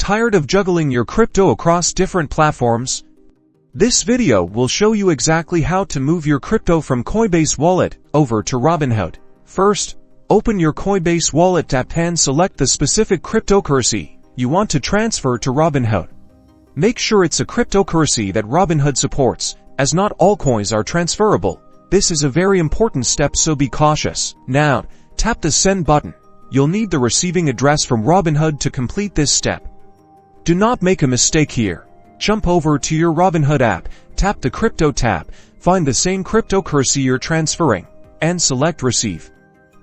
Tired of juggling your crypto across different platforms? This video will show you exactly how to move your crypto from Coinbase Wallet over to Robinhood. First, open your Coinbase Wallet app and select the specific cryptocurrency you want to transfer to Robinhood. Make sure it's a cryptocurrency that Robinhood supports, as not all coins are transferable. This is a very important step, so be cautious. Now, tap the send button. You'll need the receiving address from Robinhood to complete this step. Do not make a mistake here. Jump over to your Robinhood app, tap the Crypto tab, find the same cryptocurrency you're transferring, and select Receive.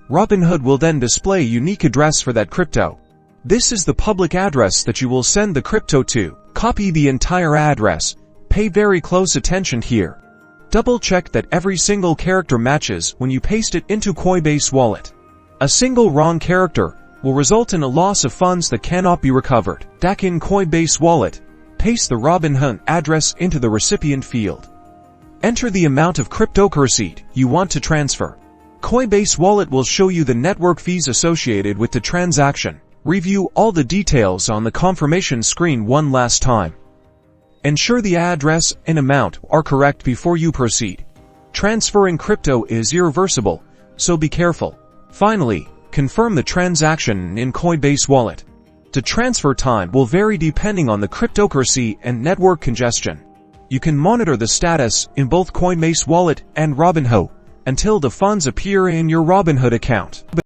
Robinhood will then display a unique address for that crypto. This is the public address that you will send the crypto to. Copy the entire address. Pay very close attention here. Double-check that every single character matches when you paste it into Coinbase Wallet. A single wrong character will result in a loss of funds that cannot be recovered. Back in Coinbase Wallet, paste the Robinhood address into the recipient field. Enter the amount of cryptocurrency you want to transfer. Coinbase Wallet will show you the network fees associated with the transaction. Review all the details on the confirmation screen one last time. Ensure the address and amount are correct before you proceed. Transferring crypto is irreversible, so be careful. Finally, confirm the transaction in Coinbase Wallet. The transfer time will vary depending on the cryptocurrency and network congestion. You can monitor the status in both Coinbase Wallet and Robinhood until the funds appear in your Robinhood account.